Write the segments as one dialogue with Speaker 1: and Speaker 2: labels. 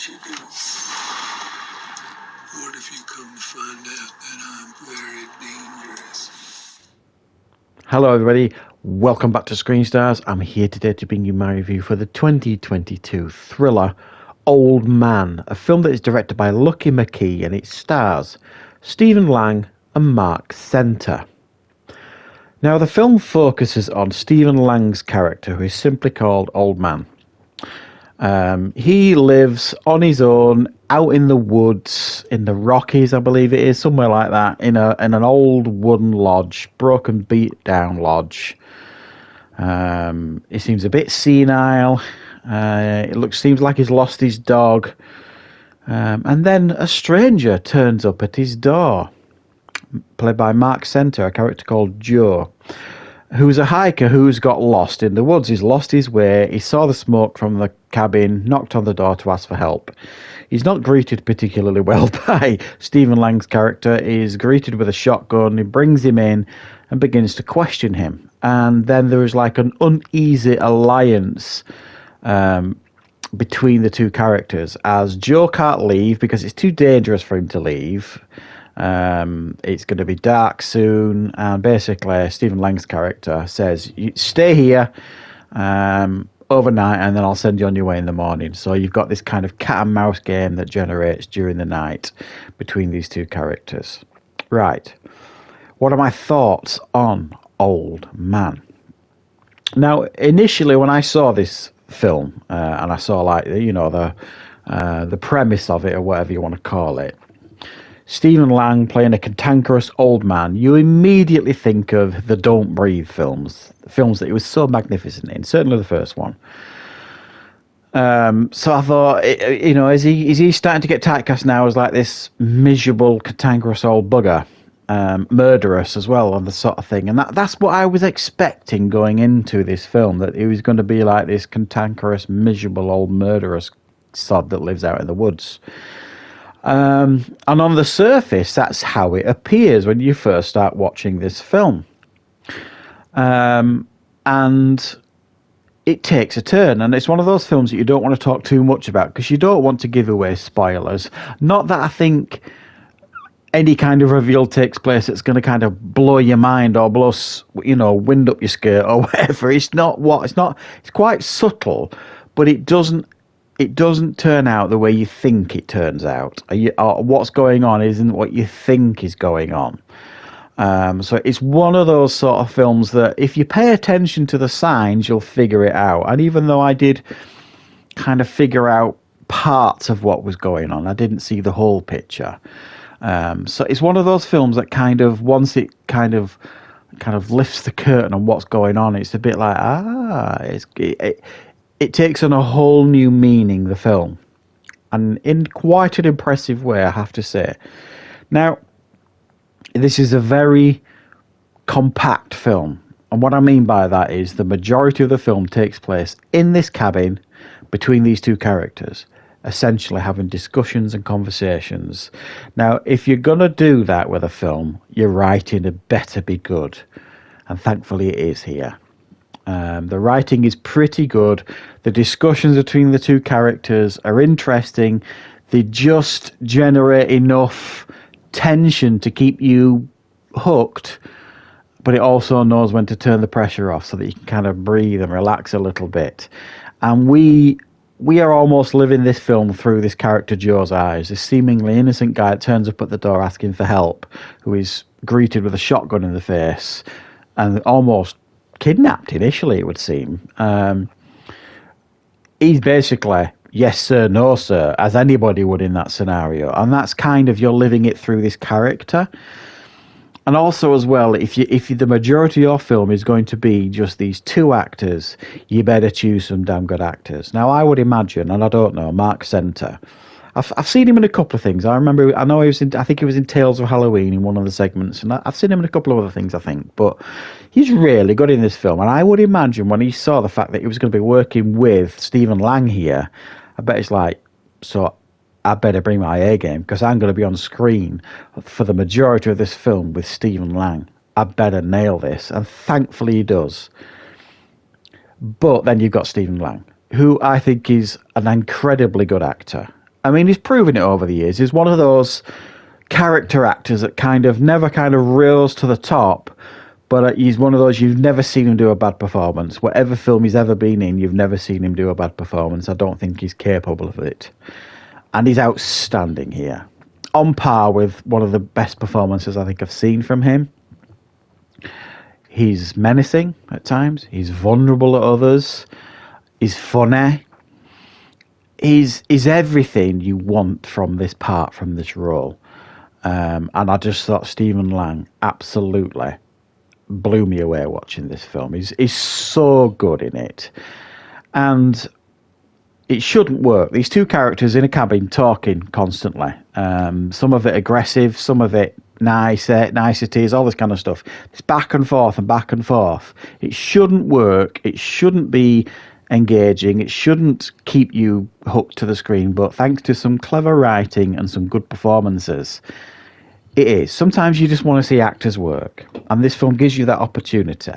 Speaker 1: what you do? What if you come to find out that I'm very dangerous?
Speaker 2: Hello everybody, welcome back to Screenstars. I'm here today to bring you my review for the 2022 thriller Old Man, a film that is directed by Lucky McKee and it stars Stephen Lang and Mark Senter. Now the film focuses on Stephen Lang's character, who is simply called Old Man. He lives on his own out in the woods, in the Rockies, I believe it is, somewhere like that, in an old wooden lodge, broken, beat down lodge. He seems a bit senile. Seems like he's lost his dog. And then a stranger turns up at his door, played by Mark Senter, a character called Joe, who's a hiker who's got lost in the woods. He's lost his way. He saw the smoke from the cabin, knocked on the door to ask for help. He's not greeted particularly well by Stephen Lang's character. He's greeted with a shotgun. He brings him in and begins to question him. And then there is like an uneasy alliance between the two characters, as Joe can't leave because it's too dangerous for him to leave. It's going to be dark soon, and basically Stephen Lang's character says, "You stay here overnight and then I'll send you on your way in the morning." So you've got this kind of cat and mouse game that generates during the night between these two characters. Right, what are my thoughts on Old Man? Now initially when I saw this film and I saw the premise of it, or whatever you want to call it, Stephen Lang playing a cantankerous old man, you immediately think of the Don't Breathe films that he was so magnificent in, certainly the first one. So I thought, is he starting to get typecast now as like this miserable, cantankerous old bugger, murderous as well, and the sort of thing. And that's what I was expecting going into this film, that he was going to be like this cantankerous, miserable old murderous sod that lives out in the woods. And on the surface, that's how it appears when you first start watching this film. And it takes a turn, and it's one of those films that you don't want to talk too much about because you don't want to give away spoilers. Not that I think any kind of reveal takes place that's going to kind of blow your mind or wind up your skirt or whatever. It's quite subtle, but it doesn't turn out the way you think it turns out. Or what's going on isn't what you think is going on. So it's one of those sort of films that if you pay attention to the signs, you'll figure it out. And even though I did kind of figure out parts of what was going on, I didn't see the whole picture. So it's one of those films that kind of, once it kind of lifts the curtain on what's going on, it's a bit like, it takes on a whole new meaning, the film, and in quite an impressive way, I have to say. Now, this is a very compact film, and what I mean by that is the majority of the film takes place in this cabin between these two characters, essentially having discussions and conversations. Now, if you're going to do that with a film, your writing had better be good, and thankfully it is here. The writing is pretty good. The discussions between the two characters are interesting. They just generate enough tension to keep you hooked, but it also knows when to turn the pressure off so that you can kind of breathe and relax a little bit. And we are almost living this film through this character Joe's eyes, this seemingly innocent guy that turns up at the door asking for help, who is greeted with a shotgun in the face and almost kidnapped initially, it would seem. He's basically yes sir, no sir, as anybody would in that scenario, and that's kind of, you're living it through this character. And also as well, if the majority of your film is going to be just these two actors, you better choose some damn good actors. Now I would imagine, and I don't know, Mark Senter, I've seen him in a couple of things. I think he was in Tales of Halloween in one of the segments, and I've seen him in a couple of other things, I think. But he's really good in this film, and I would imagine when he saw the fact that he was going to be working with Stephen Lang here, I bet he's like, so I better bring my A game because I'm going to be on screen for the majority of this film with Stephen Lang. I better nail this, and thankfully he does. But then you've got Stephen Lang, who I think is an incredibly good actor. I mean, he's proven it over the years. He's one of those character actors that never rose to the top, but he's one of those you've never seen him do a bad performance. Whatever film he's ever been in, you've never seen him do a bad performance. I don't think he's capable of it. And he's outstanding here. On par with one of the best performances I think I've seen from him. He's menacing at times. He's vulnerable at others. He's funny. He's everything you want from this part, from this role. And I just thought Stephen Lang absolutely blew me away watching this film. He's so good in it. And it shouldn't work. These two characters in a cabin talking constantly. Some of it aggressive, some of it niceties, all this kind of stuff. It's back and forth and back and forth. It shouldn't work. It shouldn't be engaging. It shouldn't keep you hooked to the screen. But thanks to some clever writing and some good performances, it is. Sometimes you just want to see actors work, and this film gives you that opportunity.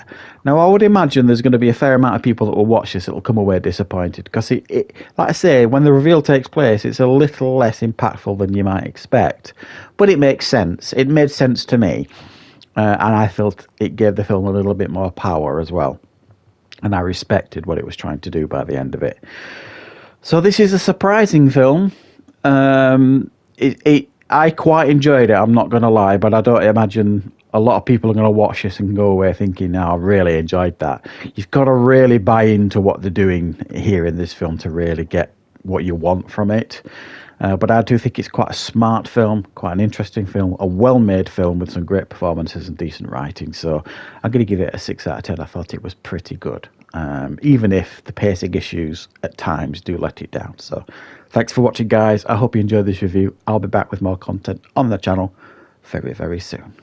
Speaker 2: Now, I would imagine there's going to be a fair amount of people that will watch this that will come away disappointed, because it, like I say, when the reveal takes place, it's a little less impactful than you might expect. But it makes sense. It made sense to me, and I felt it gave the film a little bit more power as well. And I respected what it was trying to do by the end of it. So this is a surprising film. I quite enjoyed it, I'm not going to lie, but I don't imagine a lot of people are going to watch this and go away thinking, no, I really enjoyed that. You've got to really buy into what they're doing here in this film to really get what you want from it. But I do think it's quite a smart film, quite an interesting film, a well-made film with some great performances and decent writing. So I'm going to give it a 6 out of 10. I thought it was pretty good, even if the pacing issues at times do let it down. So thanks for watching, guys. I hope you enjoyed this review. I'll be back with more content on the channel very, very soon.